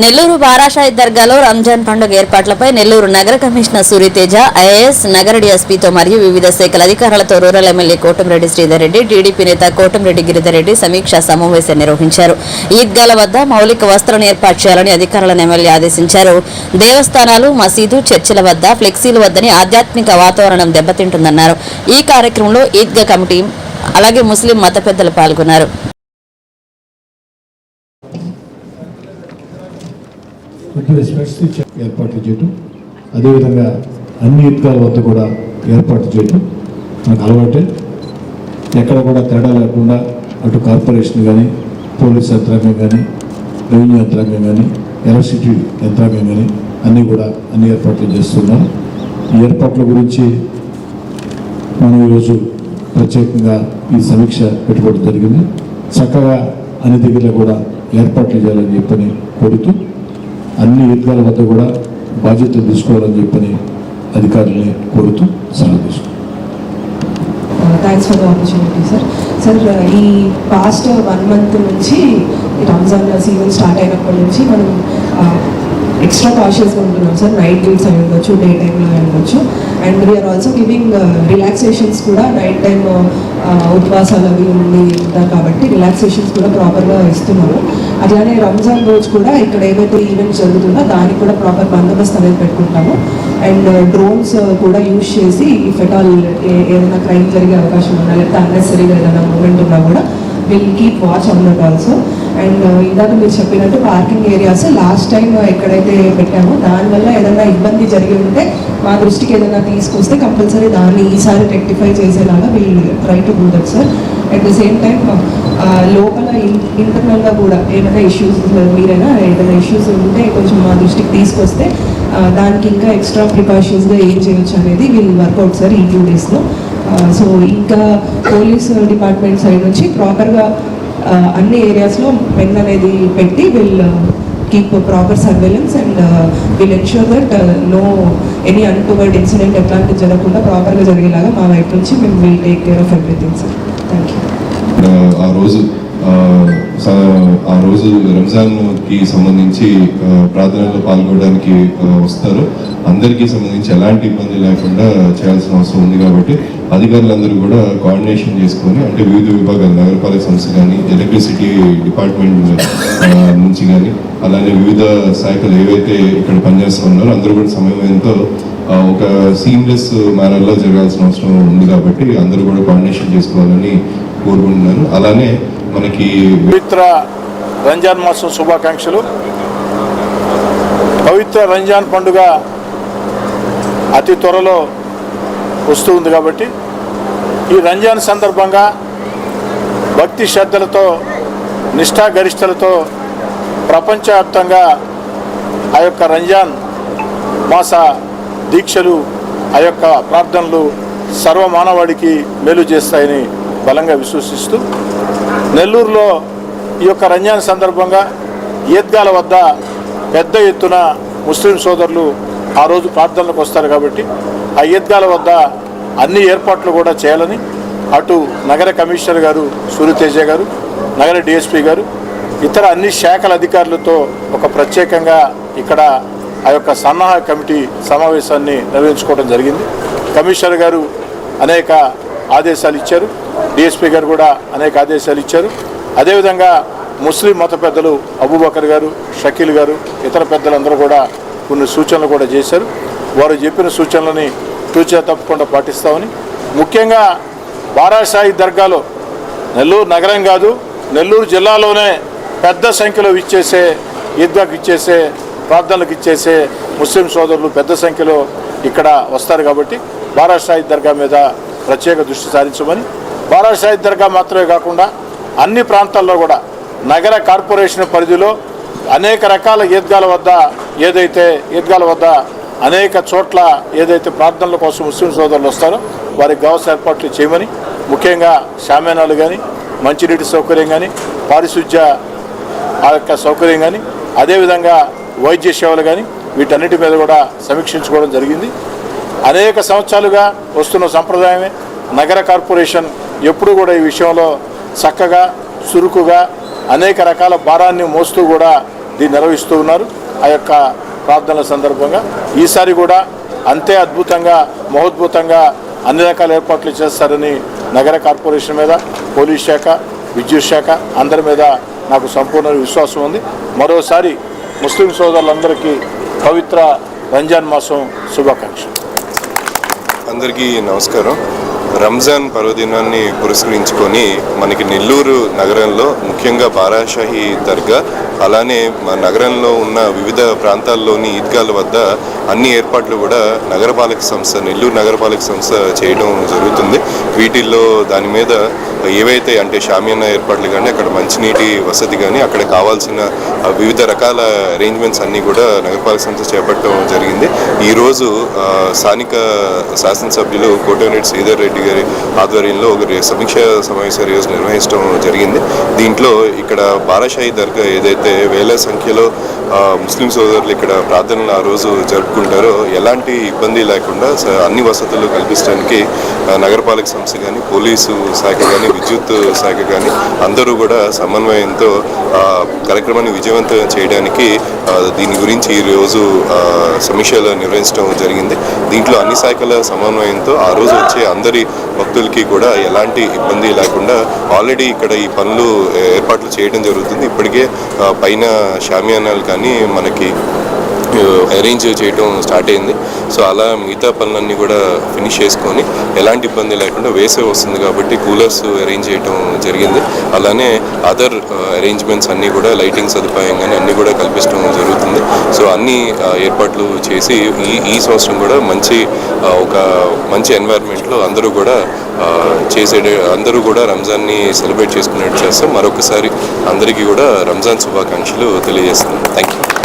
నెల్లూరు బారాషాయి దర్గాలో రంజాన్ పండుగ ఏర్పాట్లపై నెల్లూరు నగర కమిషనర్ సూర్యతేజ, ఐఏఎస్, నగర డీఎస్పీతో మరియు వివిధ శాఖల అధికారులతో rural MLA Kotamreddy Sridhar Reddy, TDP నేత కోటంరెడ్డి గిరిధర్ రెడ్డి సమీక్షా సమావేశం నిర్వహించారు. ఈద్గాల వద్ద మౌలిక వసతులను ఏర్పాటు చేయాలని అధికారులను ఎమ్మెల్యే ఆదేశించారు. దేవస్థానాలు, మసీదు, చర్చిల వద్ద ఫ్లెక్సీలు వద్దని ఆధ్యాత్మిక వాతావరణం దెబ్బతింటుందన్నారు. ఈ కార్యక్రమంలో ఈద్గా కమిటీ అలాగే ముస్లిం మత పెద్దలు పాల్గొన్నారు. ఏర్పాట్లు చేయటం, అదేవిధంగా అన్ని ఈద్గాల వద్ద కూడా ఏర్పాటు చేయటం మనకు అలవాటే. ఎక్కడ కూడా తేడా లేకుండా అటు కార్పొరేషన్ కానీ, పోలీస్ యంత్రాంగం కానీ, రెవెన్యూ యంత్రాంగం కానీ, ఎలక్ట్రిసిటీ యంత్రాంగం కానీ అన్ని ఏర్పాట్లు చేస్తున్నారు. ఈ ఏర్పాట్ల గురించి మనం ఈరోజు ప్రత్యేకంగా ఈ సమీక్ష పెట్టుకోవడం జరిగింది. చక్కగా అన్ని దగ్గర కూడా ఏర్పాట్లు చేయాలని చెప్పని కోరుతూ అన్ని ఈద్గాల వద్ద కూడా బాధ్యతలు తీసుకోవాలని చెప్పని అధికారులని కోరుతూ సెలవు తీసుకుంటాం. Thanks for the opportunity sir. ఈ పాస్ట్ 1 month నుంచి రంజాన్ సీజన్ స్టార్ట్ అయినప్పటి నుంచి మనం ఎక్స్ట్రా కాషియస్గా ఉంటున్నాం సార్. నైట్ డ్యూట్స్ అయి ఉండొచ్చు, డే టైంలో అయి ఉండొచ్చు. And we are also giving relaxations కూడా. నైట్ టైం ఉపవాసాలు అవి ఉండి ఉంటారు కాబట్టి రిలాక్సేషన్స్ కూడా ప్రాపర్గా ఇస్తున్నాము. అట్లానే రంజాన్ రోజు కూడా ఇక్కడ ఏవైతే ఈవెంట్స్ జరుగుతుందో దానికి కూడా ప్రాపర్ బందోబస్తు అనేది పెట్టుకుంటాము. అండ్ డ్రోన్స్ కూడా యూజ్ చేసి ఇఫ్ ఎట్ ఆల్ ఏదైనా క్రైమ్ జరిగే అవకాశం ఉన్నా, లేకపోతే అన్నెసరీగా ఏదైనా మూమెంట్ ఉన్నా కూడా will keep watch on that also. And ఇందాక మీరు చెప్పినట్టు పార్కింగ్ ఏరియాస్ లాస్ట్ టైం ఎక్కడైతే పెట్టామో దానివల్ల ఏదైనా ఇబ్బంది జరిగి ఉంటే మా దృష్టికి ఏదైనా తీసుకొస్తే కంపల్సరీ దాన్ని ఈసారి రెక్టిఫై చేసేలాగా వీళ్ళు try to do that sir. At the same time లోపల ఇంటర్నల్గా కూడా ఏమైనా ఇష్యూస్ మీరైనా ఏదైనా ఇష్యూస్ ఉంటే కొంచెం మా దృష్టికి తీసుకొస్తే దానికి ఇంకా ఎక్స్ట్రా ప్రికాషన్స్గా ఏం చేయొచ్చు అనేది వీళ్ళు వర్కౌట్ సార్ ఈ 2 daysలో. సో ఇంకా పోలీస్ డిపార్ట్మెంట్ సైడ్ నుంచి ప్రాపర్గా అన్ని ఏరియాస్లో మెన్ అనేది పెట్టి will keep proper surveillance and will ensure that no any untoward incident ఎట్లాంటివి జరగకుండా ప్రాపర్గా జరిగేలాగా మా వైపు నుంచి మేము will take care of everything sir. Thank you. ఆ రోజు రంజాన్కి సంబంధించి ప్రార్థనలో పాల్గొనడానికి వస్తారు. అందరికీ సంబంధించి ఎలాంటి ఇబ్బంది లేకుండా చేయాల్సిన అవసరం ఉంది కాబట్టి అధికారులందరూ కూడా కోఆర్డినేషన్ చేసుకొని, అంటే వివిధ విభాగాలు, నగరపాలక సంస్థ కానీ, ఎలక్ట్రిసిటీ డిపార్ట్మెంట్ నుంచి కానీ, అలానే వివిధ శాఖలు ఏవైతే ఇక్కడ పనిచేస్తూ ఉన్నారో అందరూ కూడా సమన్వయంతో ఒక సీమ్లెస్ మేనర్లో జరగాల్సిన అవసరం ఉంది కాబట్టి అందరూ కూడా కోఆర్డినేషన్ చేసుకోవాలని కోరుకుంటున్నాను. అలానే మనకి పవిత్ర రంజాన్ మాసం శుభాకాంక్షలు. పవిత్ర రంజాన్ పండుగ అతి త్వరలో వస్తూ ఉంది కాబట్టి ఈ రంజాన్ సందర్భంగా భక్తి శ్రద్ధలతో, నిష్ఠాగరిష్టలతో ప్రపంచవ్యాప్తంగా ఆ యొక్క రంజాన్ మాస దీక్షలు, ఆ యొక్క ప్రార్థనలు సర్వమానవాడికి మేలు చేస్తాయని బలంగా విశ్వసిస్తూ నెల్లూరులో ఈ యొక్క రంజాన్ సందర్భంగా ఈద్గాల వద్ద పెద్ద ఎత్తున ముస్లిం సోదరులు ఆ రోజు ప్రార్థనలకు వస్తారు కాబట్టి ఆ ఈద్గాల వద్ద అన్ని ఏర్పాట్లు కూడా చేయాలని అటు నగర కమిషనర్ గారు సూర్యతేజ గారు, నగర డిఎస్పీ గారు, ఇతర అన్ని శాఖల అధికారులతో ఒక ప్రత్యేకంగా ఇక్కడ ఆ యొక్క సన్నాహ కమిటీ సమావేశాన్ని నిర్వహించుకోవడం జరిగింది. కమిషనర్ గారు అనేక ఆదేశాలు ఇచ్చారు, డిఎస్పీ గారు కూడా అనేక ఆదేశాలు ఇచ్చారు. అదేవిధంగా ముస్లిం మత పెద్దలు అబూబకర్ గారు, షకీల్ గారు, ఇతర పెద్దలందరూ కూడా కొన్ని సూచనలు కూడా చేశారు. వారు చెప్పిన సూచనలని తూచా తప్పకుండా పాటిస్తామని, ముఖ్యంగా బారాషాయి దర్గాలో నెల్లూరు నగరం కాదు నెల్లూరు జిల్లాలోనే పెద్ద సంఖ్యలో ఇచ్చేసే ఈద్గాకు ఇచ్చేసే ప్రార్థనలకు ఇచ్చేసే ముస్లిం సోదరులు పెద్ద సంఖ్యలో ఇక్కడ వస్తారు కాబట్టి బారాషాయి దర్గా మీద ప్రత్యేక దృష్టి సారించమని, బారాషాయి దర్గా మాత్రమే కాకుండా అన్ని ప్రాంతాల్లో కూడా నగర కార్పొరేషన్ పరిధిలో అనేక రకాల ఈద్గాల వద్ద అనేక చోట్ల ఏదైతే ప్రార్థనల కోసం ముస్లిం సోదరులు వస్తారో వారికి కావాల్సిన ఏర్పాట్లు చేయమని, ముఖ్యంగా షామేనాలు కానీ, మంచినీటి సౌకర్యం కానీ, పారిశుధ్య ఆ యొక్క సౌకర్యం కానీ, అదేవిధంగా వైద్య సేవలు కానీ వీటన్నిటి మీద కూడా సమీక్షించుకోవడం జరిగింది. అనేక సంవత్సరాలుగా వస్తున్న సంప్రదాయమే. నగర కార్పొరేషన్ ఎప్పుడు కూడా ఈ విషయంలో చక్కగా, చురుకుగా అనేక రకాల భారాన్ని మోస్తూ కూడా దీన్ని నిర్వహిస్తూ ఉన్నారు. ఆ యొక్క ప్రార్థనల సందర్భంగా ఈసారి కూడా అంతే అద్భుతంగా మహోద్భుతంగా అన్ని రకాల ఏర్పాట్లు చేస్తారని నగర కార్పొరేషన్ మీద, పోలీస్ శాఖ, విద్యుత్ శాఖ అందరి మీద నాకు సంపూర్ణ విశ్వాసం ఉంది. మరోసారి ముస్లిం సోదరులందరికీ పవిత్ర రంజాన్ మాసం శుభాకాంక్షలు. అందరికీ నమస్కారం. రంజాన్ పర్వదినాన్ని పురస్కరించుకొని మనకి నెల్లూరు నగరంలో ముఖ్యంగా బారాషాహి దర్గా, అలానే మన నగరంలో ఉన్న వివిధ ప్రాంతాల్లోని ఈద్గాల వద్ద అన్ని ఏర్పాట్లు కూడా నగరపాలక సంస్థ, నెల్లూరు నగరపాలక సంస్థ చేయడం జరుగుతుంది. వీటిల్లో దాని మీద ఏవైతే అంటే షామియానా ఏర్పాట్లు కానీ, అక్కడ మంచినీటి వసతి కానీ, అక్కడ కావాల్సిన వివిధ రకాల అరేంజ్మెంట్స్ అన్నీ కూడా నగరపాలక సంస్థ చేపట్టడం జరిగింది. ఈరోజు స్థానిక శాసనసభ్యులు కోటమిరెడ్డి శ్రీధర్ రెడ్డి గారి ఆధ్వర్యంలో ఒక సమీక్ష సమావేశాలు ఈరోజు నిర్వహించడం జరిగింది. దీంట్లో ఇక్కడ బారాషాహి దర్గా ఏదైతే వేల సంఖ్యలో ముస్లిం సోదరులు ఇక్కడ ప్రార్థనలు ఆ రోజు జరుపుకుంటారో ఎలాంటి ఇబ్బంది లేకుండా అన్ని వసతులు కల్పించడానికి నగరపాలక సంస్థ కానీ, పోలీసు శాఖ కానీ, విద్యుత్ శాఖ కానీ అందరూ కూడా సమన్వయంతో కార్యక్రమాన్ని విజయవంతం చేయడానికి దీని గురించి ఈరోజు సమీక్షలు నిర్వహించడం జరిగింది. దీంట్లో అన్ని శాఖల సమన్వయంతో ఆ రోజు వచ్చే అందరి భక్తులకి కూడా ఎలాంటి ఇబ్బంది లేకుండా ఆల్రెడీ ఇక్కడ ఈ పనులు ఏర్పాట్లు చేయడం జరుగుతుంది. ఇప్పటికే పైన షామియానాలు కానీ మనకి అరేంజ్ చేయడం స్టార్ట్ అయింది. సో అలా మిగతా పనులన్నీ కూడా ఫినిష్ చేసుకొని ఎలాంటి ఇబ్బంది లేకుండా వేసవి వస్తుంది కాబట్టి కూలర్స్ అరేంజ్ చేయడం జరిగింది. అలానే అదర్ అరేంజ్మెంట్స్ అన్నీ కూడా లైటింగ్ సదుపాయం కానీ అన్నీ కూడా కల్పించడం జరుగుతుంది. సో అన్ని ఏర్పాట్లు చేసి ఈ సంవత్సరం కూడా ఒక మంచి ఎన్వైర్న్మెంట్లో అందరూ కూడా రంజాన్ని సెలబ్రేట్ చేసుకునేట్టు చేస్తాం. మరొకసారి అందరికీ కూడా రంజాన్ శుభాకాంక్షలు తెలియజేస్తున్నాం. Thank you.